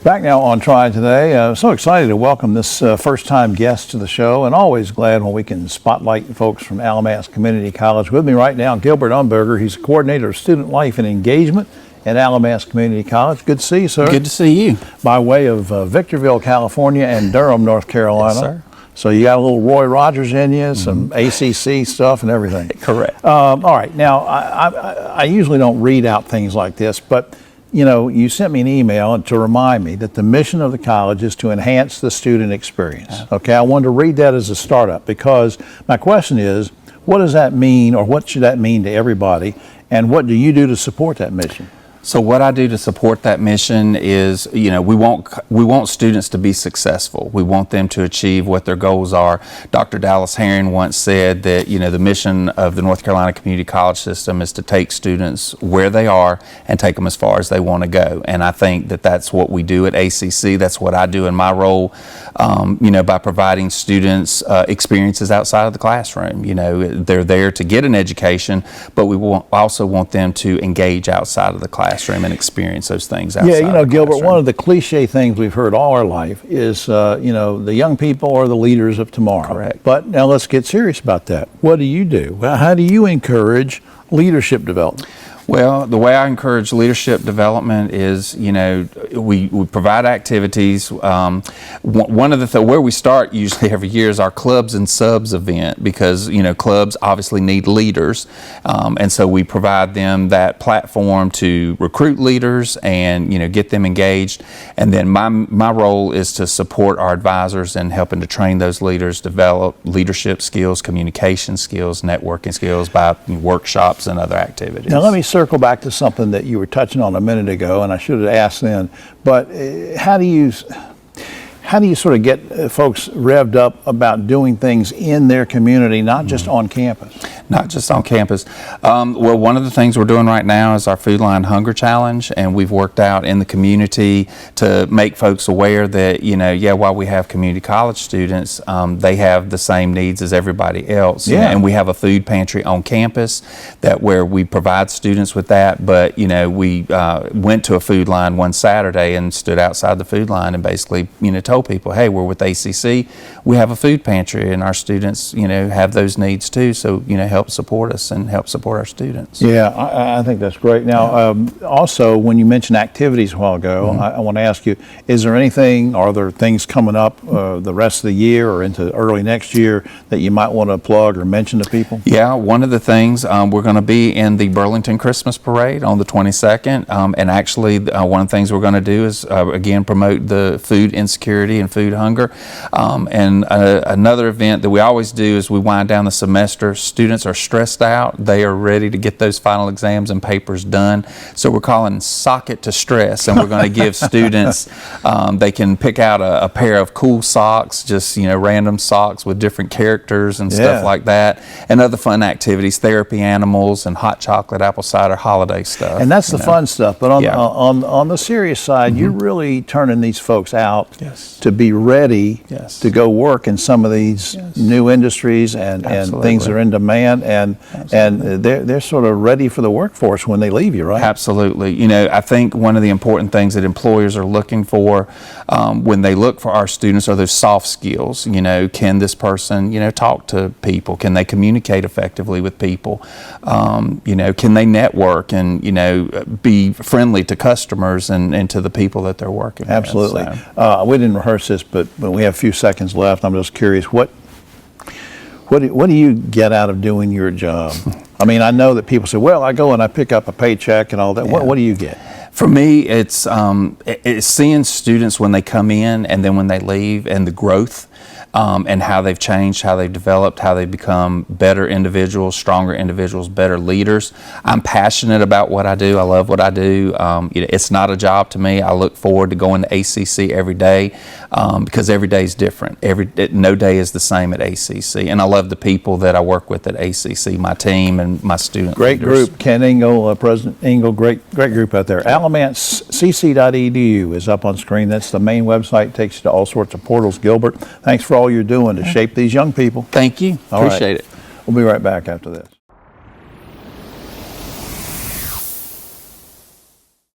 Back now on Triad today. So excited to welcome this first-time guest to the show, and always glad when we can spotlight folks from Alamance Community College. With me right now, Gilbert Umberger. He's the coordinator of student life and engagement at Alamance Community College. Good to see you, sir. Good to see you. By way of Victorville, California, and Durham, North Carolina. Yes, sir. So you got a little Roy Rogers in you, some ACC stuff and everything. Correct. All right. Now, I usually don't read out things like this, but you know, you sent me an email to remind me that the mission of the college is to enhance the student experience. Okay, I wanted to read that as a startup because my question is, what does that mean, or what should that mean to everybody, and what do you do to support that mission? So what I do to support that mission is, you know, we want students to be successful. We want them to achieve what their goals are. Dr. Dallas Herring once said that, you know, the mission of the North Carolina Community College system is to take students where they are and take them as far as they want to go. And I think that that's what we do at ACC. That's what I do in my role, you know, by providing students experiences outside of the classroom. You know, they're there to get an education, but we also want them to engage outside of the classroom and experience those things outside. Yeah, you know, the Gilbert, classroom. one of the cliche things we've heard all our life is, you know, the young people are the leaders of tomorrow. Correct. But now let's get serious about that. What do you do? How do you encourage leadership development? Well, the way I encourage leadership development is, you know, we provide activities. One of the where we start usually every year is our clubs and subs event, because, you know, clubs obviously need leaders, and so we provide them that platform to recruit leaders and, you know, get them engaged. And then my role is to support our advisors in helping to train those leaders, develop leadership skills, communication skills, networking skills by workshops and other activities. Now let me circle back to something that you were touching on a minute ago, and I should have asked then, but how do you sort of get folks revved up about doing things in their community, not just on campus? Not just on campus. Well, one of the things we're doing right now is our Food Line Hunger Challenge, and we've worked out in the community to make folks aware that, you know, yeah, while we have community college students, they have the same needs as everybody else. Yeah. And we have a food pantry on campus where we provide students with that. But, you know, we went to a food line one Saturday and stood outside the food line and basically, you know, told people, hey, we're with ACC, we have a food pantry, and our students, you know, have those needs too. So, you know, help support us and help support our students. Yeah, I think that's great. Now, also, when you mentioned activities a while ago, I want to ask you, is there anything, are there things coming up the rest of the year or into early next year that you might want to plug or mention to people? Yeah, one of the things, we're going to be in the Burlington Christmas Parade on the 22nd, and actually one of the things we're going to do is, again, promote the food insecurity and food hunger. And another event that we always do is we wind down the semester. Students are stressed out. They are ready to get those final exams and papers done. So we're calling Sock It to Stress, and we're going to give students, they can pick out a pair of cool socks, just, you know, random socks with different characters and stuff like that, and other fun activities, therapy animals and hot chocolate, apple cider, holiday stuff. And that's the fun stuff. But on the serious side, you're really turning these folks out to be ready to go work in some of these new industries and things that are in demand, and they're sort of ready for the workforce when they leave you, right? Absolutely. You know, I think one of the important things that employers are looking for when they look for our students are those soft skills. You know, can this person, you know, talk to people? Can they communicate effectively with people? You know, can they network and, you know, be friendly to customers and to the people that they're working with? Absolutely. So. We didn't rehearse this, but we have a few seconds left. I'm just curious, what do you get out of doing your job? I mean, I know that people say, well, I go and I pick up a paycheck and all that. What do you get? For me, it's seeing students when they come in and then when they leave, and the growth. And how they've changed, how they've developed, how they've become better individuals, stronger individuals, better leaders. I'm passionate about what I do. I love what I do. It's not a job to me. I look forward to going to ACC every day because every day is different. No day is the same at ACC. And I love the people that I work with at ACC, my team and my student Great leaders. group. Ken Engel, President Engel, great group out there. Alamancecc.edu is up on screen. That's the main website. Takes you to all sorts of portals. Gilbert, thanks for all you're doing to shape these young people. Thank you. Appreciate it. We'll be right back after this.